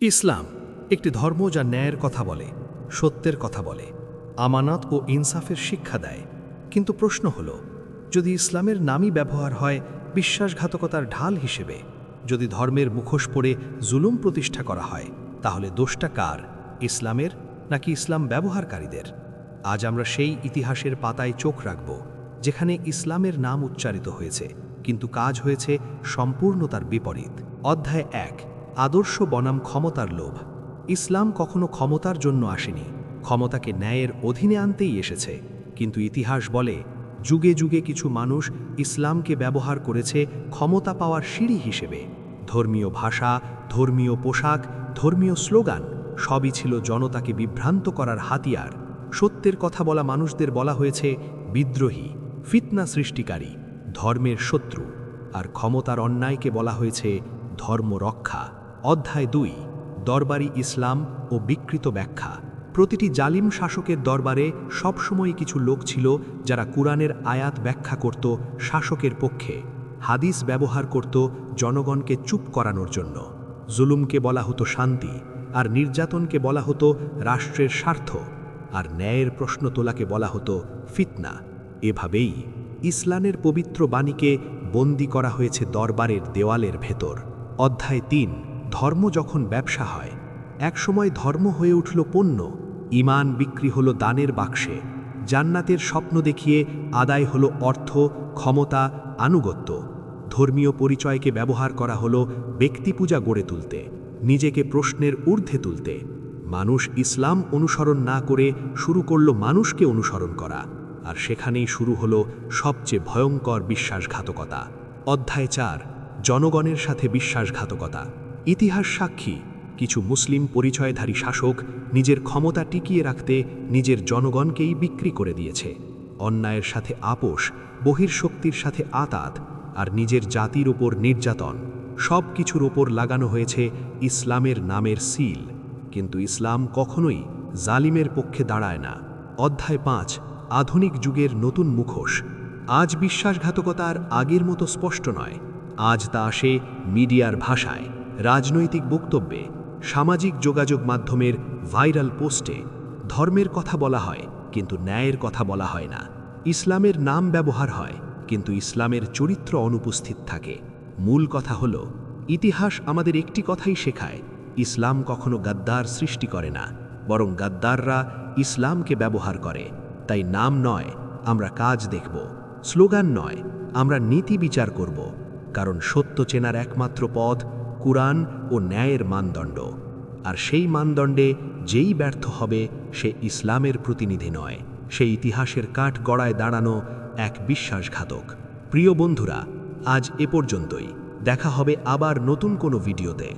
ইসলাম একটি ধর্ম যা ন্যায়ের কথা বলে, সত্যের কথা বলে, আমানত ও ইনসাফের শিক্ষা দেয়। কিন্তু প্রশ্ন হল, যদি ইসলামের নামই ব্যবহার হয় বিশ্বাসঘাতকতার ঢাল হিসেবে, যদি ধর্মের মুখোশ পরে জুলুম প্রতিষ্ঠা করা হয়, তাহলে দোষটা কার, ইসলামের নাকি ইসলাম ব্যবহারকারীদের? আজ আমরা সেই ইতিহাসের পাতায় চোখ রাখব যেখানে ইসলামের নাম উচ্চারিত হয়েছে কিন্তু কাজ হয়েছে সম্পূর্ণ তার বিপরীত। অধ্যায় ১, আদর্শ বনাম ক্ষমতার লোভ। ইসলাম কখনো ক্ষমতার জন্য আসেনি, ক্ষমতাকে ন্যায়ের অধীনে আনতেই এসেছে। কিন্তু ইতিহাস বলে, যুগে যুগে কিছু মানুষ ইসলামকে ব্যবহার করেছে ক্ষমতা পাওয়ার সিঁড়ি হিসেবে। ধর্মীয় ভাষা, ধর্মীয় পোশাক, ধর্মীয় স্লোগান সবই ছিল জনতাকে বিভ্রান্ত করার হাতিয়ার। সত্যের কথা বলা মানুষদের বলা হয়েছে বিদ্রোহী, ফিতনা সৃষ্টিকারী, ধর্মের শত্রু, আর ক্ষমতার অন্যায়কে বলা হয়েছে ধর্ম রক্ষা। অধ্যায় ২, দরবারি ইসলাম ও বিকৃত ব্যাখ্যা। প্রতিটি জালিম শাসকের দরবারে সবসময় কিছু লোক ছিল যারা কুরআনের আয়াত ব্যাখ্যা করত শাসকের পক্ষে, হাদিস ব্যবহার করত জনগণকে চুপ করানোর জন্য। জুলুমকে বলা হতো শান্তি, আর নির্যাতনকে বলা হতো রাষ্ট্রের স্বার্থ, আর ন্যায়ের প্রশ্ন তোলাকে বলা হতো ফিতনা। এভাবেই ইসলামের পবিত্র বাণীকে বন্দী করা হয়েছে দরবারের দেওয়ালের ভেতর। অধ্যায় ৩, ধর্ম যখন ব্যবসা হয়। একসময় ধর্ম হয়ে উঠল পণ্য, ঈমান বিক্রি হলো দানের বাক্সে, জান্নাতের স্বপ্ন দেখিয়ে আদায় হলো অর্থ, ক্ষমতা, আনুগত্য। ধর্মীয় পরিচয়কে ব্যবহার করা হলো ব্যক্তিপূজা গড়ে তুলতে, নিজেকে প্রশ্নের ঊর্ধ্বে তুলতে। মানুষ ইসলাম অনুসরণ না করে শুরু করল মানুষকে অনুসরণ করা, আর সেখানেই শুরু হলো সবচেয়ে ভয়ঙ্কর বিশ্বাসঘাতকতা। অধ্যায় ৪, জনগণের সাথে বিশ্বাসঘাতকতা। ইতিহাস সাক্ষী, কিছু মুসলিম পরিচয়ধারী শাসক নিজের ক্ষমতা টিকিয়ে রাখতে নিজের জনগণকেই বিক্রি করে দিয়েছে। অন্যায়ের সাথে আপোষ, বহির্শক্তির সাথে আতাত, আর নিজের জাতির ওপর নির্যাতন, সব কিছুর ওপর লাগানো হয়েছে ইসলামের নামের সিল। কিন্তু ইসলাম কখনোই জালিমের পক্ষে দাঁড়ায় না। অধ্যায় ৫, আধুনিক যুগের নতুন মুখোশ। আজ বিশ্বাসঘাতকতা আর আগের মতো স্পষ্ট নয়। আজ তা আসে মিডিয়ার ভাষায়, রাজনৈতিক বক্তব্যে, সামাজিক যোগাযোগ মাধ্যমের ভাইরাল পোস্টে। ধর্মের কথা বলা হয় কিন্তু ন্যায়ের কথা বলা হয় না। ইসলামের নাম ব্যবহার হয় কিন্তু ইসলামের চরিত্র অনুপস্থিত থাকে। মূল কথা হলো, ইতিহাস আমাদের একটি কথাই শেখায়, ইসলাম কখনো গাদ্দার সৃষ্টি করে না, বরং গাদ্দাররা ইসলামকে ব্যবহার করে। তাই নাম নয়, আমরা কাজ দেখব, স্লোগান নয়, আমরা নীতি বিচার করব, কারণ সত্য চেনার একমাত্র পথ কুরআন ও ন্যায়ের মানদণ্ড। আর সেই মানদণ্ডে যেই ব্যর্থ হবে সে ইসলামের প্রতিনিধি নয়, সে ইতিহাসের কাঠ গড়ায় দাঁড়ানো এক বিশ্বাসঘাতক। প্রিয় বন্ধুরা, আজ এ পর্যন্তই। দেখা হবে আবার নতুন কোনো ভিডিওতে।